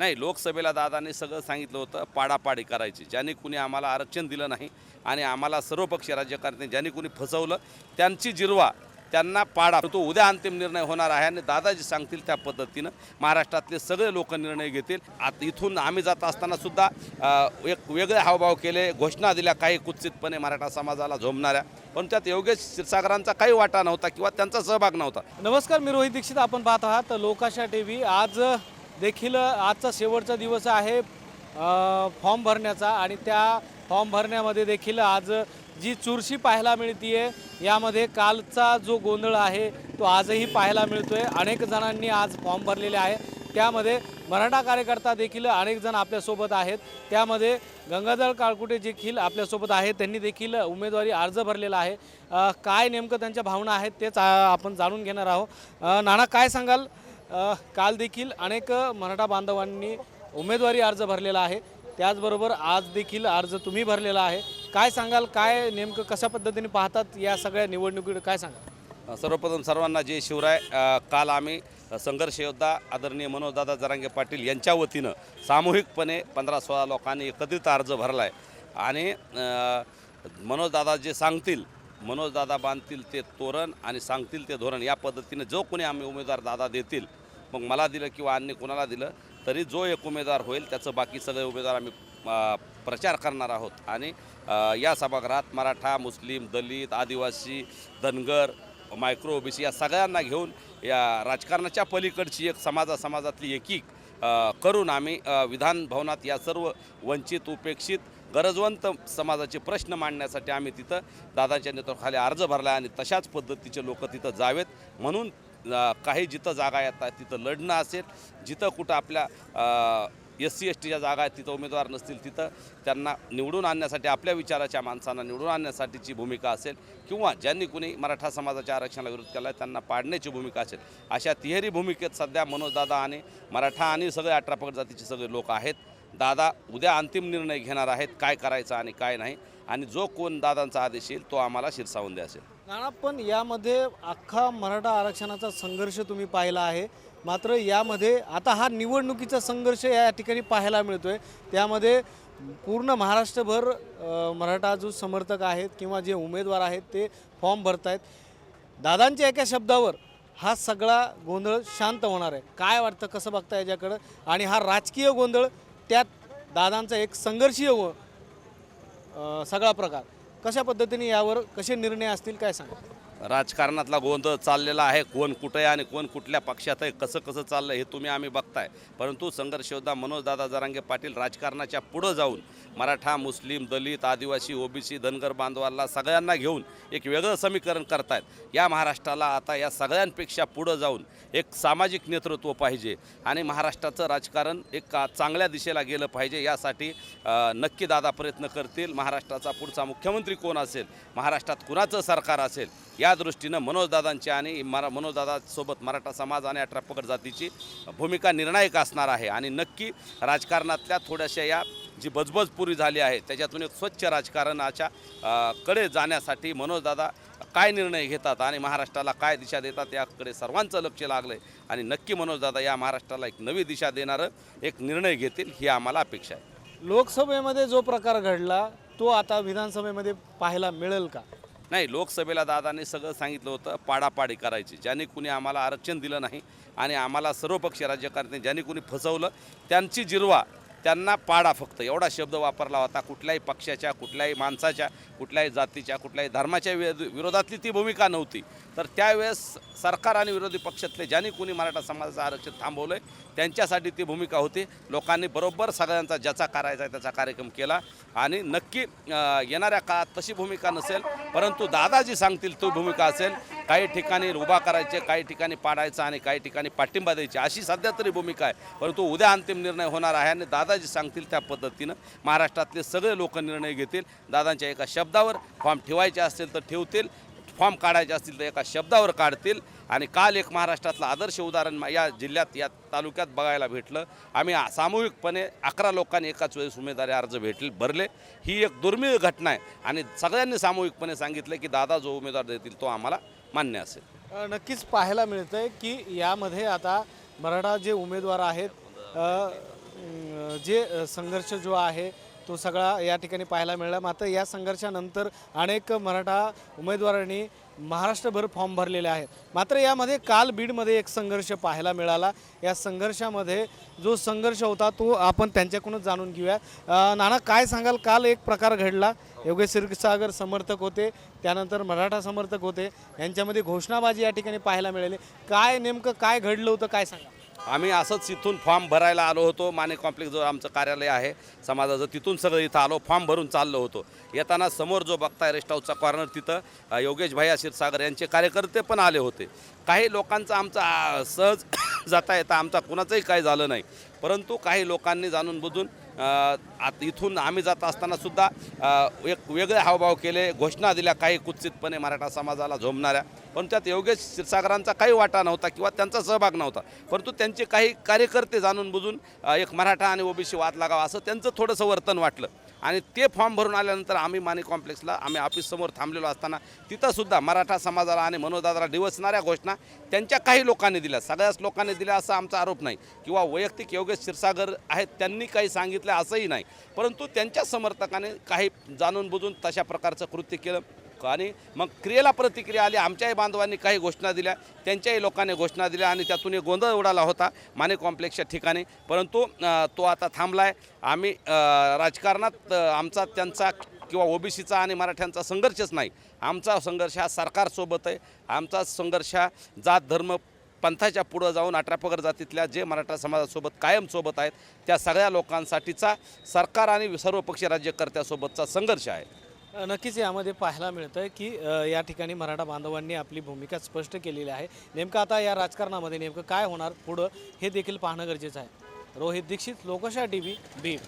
नाही, लोकसभेला दादांनी सगळं सांगितलं होतं, पाडापाडी करायची. ज्यांनी कुणी आम्हाला आरक्षण दिलं नाही आणि आम्हाला सर्वपक्षीय राज्यकर्ते ज्यांनी कुणी फसवलं त्यांची जिरवा, त्यांना पाडा. तो उद्या अंतिम निर्णय होणार आहे आणि दादाजी सांगतील त्या पद्धतीनं महाराष्ट्रातले सगळे लोक निर्णय घेतील. आता इथून आम्ही जात असताना सुद्धा एक वेगळे हावभाव केले, घोषणा दिल्या काही कुत्सितपणे मराठा समाजाला झोंबणाऱ्या, पण त्यात योगेश क्षीरसागरांचा काही वाटा नव्हता किंवा त्यांचा सहभाग नव्हता. नमस्कार, मी रोहित दीक्षित. आपण पाहत आहात लोकाशा टीव्ही. आज देखील आजचा शेवटचा दिवस आहे फॉर्म भरण्याचा आणि त्या फॉर्म भरण्यामध्ये देखील आज जी चुरशी पाहायला मिळतीये, यामध्ये कालचा जो गोंधळ आहे तो आजही पाहायला मिळतोय. अनेक जणांनी आज फॉर्म भरलेले आहे, त्यामध्ये मराठा कार्यकर्ता देखील अनेक जण आपल्यासोबत आहेत. त्यामध्ये गंगाधर काळकुटे देखील आपल्यासोबत आहेत, त्यांनी देखील उमेदवारी अर्ज भरलेला आहे. काय नेमकं त्यांच्या भावना आहेत तेच आपण जाणून घेणार आहोत. नाना, काय सांगाल? काल देखील अनेक मराठा बांधवांनी उमेदवारी अर्ज भरलेला आहे, त्याचबरोबर आज देखील अर्ज तुम्ही भरलेला आहे. काय सांगाल, काय नेमकं कशा पद्धतीने पाहतात या सगळ्या निवडणुकीकडे, काय सांगाल? सर्वप्रथम सर्वांना जय शिवराय. काल आम्ही संघर्ष योद्धा आदरणीय मनोजदादा जरांगे पाटील यांच्या वतीनं सामूहिकपणे 15-16 लोकांनी एकत्रित अर्ज भरला आहे आणि मनोजदादा जे सांगतील, मनोजदादा बांधतील ते तोरण आणि सांगतील ते धोरण, या पद्धतीने जो कोणी आम्ही उमेदवार दादा देतील, मग मला दिलं किंवा अन्य कोणाला दिलं तरी जो एक उमेदवार होईल त्याचं बाकी सगळे उमेदवार आम्ही प्रचार करणार आहोत. आणि या सभागृहात मराठा, मुस्लिम, दलित, आदिवासी, धनगर, मायक्रो ओबीसी या सगळ्यांना घेऊन या राजकारणाच्या पलीकडची एक समाजातली एकीक करून आम्ही विधान भवनात या सर्व वंचित, उपेक्षित, गरजवंत समाजाचे प्रश्न मांडण्यासाठी आम्ही तिथं दादांच्या नेतृत्वाखाली अर्ज भरला आहे आणि तशाच पद्धतीचे लोक तिथं जावेत म्हणून काही जिथं जागा येतात तिथं लढणं असेल, जिथं कुठं आपल्या SC STच्या जागा आहेत तिथं उमेदवार नसतील तिथं त्यांना निवडून आणण्यासाठी, आपल्या विचाराच्या माणसांना निवडून आणण्यासाठीची भूमिका असेल किंवा ज्यांनी कुणी मराठा समाजाच्या आरक्षणाला विरोध केला आहे त्यांना पाडण्याची भूमिका असेल, अशा तिहेरी भूमिकेत सध्या मनोजदादा आणि मराठा आणि सगळे 18 पगड जातीचे सगळे लोक आहेत. दादा उद्या अंतिम निर्णय घेणार आहेत, काय करायचं आणि काय नाही, आणि जो कोण दादांचा आदेश येईल तो आम्हाला शिरसावून द्या असेल. नाना, पण यामध्ये अख्खा मराठा आरक्षणाचा संघर्ष तुम्ही पाहिला आहे, मात्र यामध्ये आता हा निवडणुकीचा संघर्ष या ठिकाणी पाहायला मिळतोय. त्यामध्ये पूर्ण महाराष्ट्रभर मराठा जो समर्थक आहेत किंवा जे उमेदवार आहेत ते फॉर्म भरत आहेत. दादांच्या एका शब्दावर हा सगळा गोंधळ शांत होणार आहे. काय वाटतं, कसं बघता याच्याकडं? आणि हा राजकीय गोंधळ, त्यात दादांचा एक संघर्षीय सगळा प्रकार, कशा पद्धतीने यावर कसे निर्णय असतील, काय सांगा? राजकारणातला गोंधळ चाललेला आहे, कोण कुठे आहे आणि कोण कुठल्या पक्षात आहे, कसं चाललं हे तुम्ही आम्ही बघताय. परंतु संघर्ष योद्धा मनोजदादा जरांगे पाटील राजकारणाच्या पुढं जाऊन मराठा, मुस्लिम, दलित, आदिवासी, ओबीसी, धनगर बांधवांना सगळ्यांना घेऊन एक वेगळं समीकरण करतायत. या महाराष्ट्राला आता या सगळ्यांपेक्षा पुढं जाऊन एक सामाजिक नेतृत्व पाहिजे आणि महाराष्ट्राचं राजकारण एक चांगल्या दिशेला गेलं पाहिजे. यासाठी नक्की दादा प्रयत्न करतील. महाराष्ट्राचा पुढचा मुख्यमंत्री कोण असेल, महाराष्ट्रात कुणाचं सरकार असेल, या दृष्टीनं मनोजदादांची आणि मनोजदादासोबत मराठा समाज आणि 18 पगड जातीची भूमिका निर्णायक असणार आहे. आणि नक्की राजकारणातल्या थोड्याशा या जी बजबज पुरी झाली आहे त्याच्यातून एक स्वच्छ राजकारणाच्या कडे जाण्यासाठी मनोजदादा काय निर्णय घेतात आणि महाराष्ट्राला काय दिशा देतात याकडे सर्वांचं लक्ष लागलं आहे. आणि नक्की मनोजदादा या महाराष्ट्राला एक नवी दिशा देणारं एक निर्णय घेतील ही आम्हाला अपेक्षा आहे. लोकसभेमध्ये जो प्रकार घडला तो आता विधानसभेमध्ये पाहायला मिळेल का? नाही, लोकसभेला दादांनी सगळं सांगितलं होतं, पाडापाडी करायची. ज्यांनी कुणी आम्हाला आरक्षण दिलं नाही आणि आम्हाला सर्वपक्षीय राज्यकर्ते ज्यांनी कुणी फसवलं त्यांची जिरवा, त्यांना पाडा, फक्त एवढा शब्द वापरला होता. कुठल्याही पक्षाच्या, कुठल्याही माणसाच्या, कुठल्याही जातीच्या, कुठल्याही धर्माच्या विरोधातली ती भूमिका नव्हती. तर त्यावेळेस सरकार आणि विरोधी पक्षातले ज्यांनी कुणी मराठा समाजाचं आरक्षण थांबवलं आहे त्यांच्यासाठी ती भूमिका होती. लोकांनी बरोबर सगळ्यांचा ज्याचा करायचा आहे त्याचा कार्यक्रम केला आणि नक्की येणाऱ्या काळात तशी भूमिका नसेल, परंतु दादाजी सांगतील ती भूमिका असेल. काही ठिकाणी उभा करायचे, काही ठिकाणी पाडायचं आणि काही ठिकाणी पाठिंबा द्यायची, अशी सध्या तरी भूमिका आहे. परंतु उद्या अंतिम निर्णय होणार आहे आणि दादाजी सांगतील त्या पद्धतीनं महाराष्ट्रातले सगळे लोक निर्णय घेतील. दादांच्या एका शब्दावर फॉर्म ठेवायचे असतील तर ठेवतील, फॉर्म काढायचे असतील तर एका शब्दावर काढतील. आणि काल एक महाराष्ट्रातलं आदर्श उदाहरण या जिल्ह्यात, या तालुक्यात बघायला भेटलं. आम्ही सामूहिकपणे 11 लोकांनी एकाच वेळेस उमेदवारी अर्ज भरले. ही एक दुर्मिळ घटना आहे आणि सगळ्यांनी सामूहिकपणे सांगितलं की दादा जो उमेदवार देतील तो आम्हाला मान्य असेल. नक्कीच पाहायला मिळतंय की यामध्ये आता मराठा जे उमेदवार आहेत जे संघर्ष जो आहे तो सगळा या ठिकाणी पाहायला मिळाला. मात्र या संघर्षानंतर अनेक मराठा उमेदवारांनी महाराष्ट्रभर फॉर्म भरलेले आहेत. मात्र यामध्ये काल बीडमध्ये एक संघर्ष पाहायला मिळाला. या संघर्षामध्ये जो संघर्ष होता तो आपण त्यांच्याकडूनच जाणून घेऊया. नाना, काय सांगाल? काल एक प्रकार घडला. योगेश क्षीरसागर समर्थक होते, त्यानंतर मराठा समर्थक होते, यांच्यामध्ये घोषणाबाजी या ठिकाणी पाहायला मिळाली. काय नेमकं काय घडलं होतं, काय सांगा? आम्ही असंच इथून फॉर्म भरायला आलो होतो. माने कॉम्प्लेक्सजवळ आमचं कार्यालय आहे समाजाचं, तिथून सगळं इथं आलो, फॉर्म भरून चाललो होतो. येताना समोर जो बघताय रेस्ट हाऊसचा कॉर्नर, तिथं योगेश भैया क्षीरसागर यांचे कार्यकर्ते पण आले होते. काही लोकांचा आमचा सहज जाता येता आमचा कुणाचंही काही झालं नाही, परंतु काही लोकांनी जाणून बुजून इथून आम्ही जात असताना सुद्धा एक वेगळे हावभाव केले, घोषणा दिल्या काही कुत्सितपणे मराठा समाजाला झोंबणाऱ्या. पण त्यात योगेश क्षीरसागरांचा काही वाटा नव्हता किंवा त्यांचा सहभाग नव्हता, परंतु त्यांचे काही कार्यकर्ते जाणून बुजून एक मराठा आणि ओबीसी वाद लागावा असं त्यांचं थोडंसं वर्तन वाटलं. आणि ते फॉर्म भरून आल्यानंतर आम्ही माने कॉम्प्लेक्सला आम्ही ऑफिससमोर थांबलेलो असताना तिथंसुद्धा मराठा समाजाला आणि मनोजदादाला डिवचणाऱ्या घोषणा त्यांच्या काही लोकांनी दिल्या, सगळ्याच लोकांनी दिल्या असा आमचा आरोप नाही, किंवा वैयक्तिक योगेश क्षीरसागर आहेत त्यांनी काही सांगितलं असंही नाही, परंतु त्यांच्या समर्थकाने काही जाणून बुजून तशा प्रकारचं कृत्य केलं. आणि मग क्रियेला प्रतिक्रिया आली. आमच्याही बांधवांनी काही घोषणा दिल्या, त्यांच्याही लोकांनी घोषणा दिल्या आणि त्यातून एक गोंधळ उडाला होता माने कॉम्प्लेक्सच्या ठिकाणी. परंतु तो आता थांबला आहे. आम्ही राजकारणात आमचा त्यांचा किंवा ओबीसीचा आणि मराठ्यांचा संघर्षच नाही. आमचा संघर्ष हा सरकारसोबत आहे. आमचा संघर्ष हा जात धर्म पंथाच्या पुढं जाऊन 18 पगड जातीतल्या जे मराठा समाजासोबत कायम सोबत आहेत त्या सगळ्या लोकांसाठीचा सरकार आणि सर्वपक्षीय राज्यकर्त्यासोबतचा संघर्ष आहे. नक्कीच यामध्ये पाहायला मिळतं आहे की या ठिकाणी मराठा बांधवांनी आपली भूमिका स्पष्ट केलेली आहे. नेमकं आता या राजकारणामध्ये नेमकं काय होणार पुढं हे देखील पाहणं गरजेचं आहे. रोहित दीक्षित, लोकशाही TV, बीड.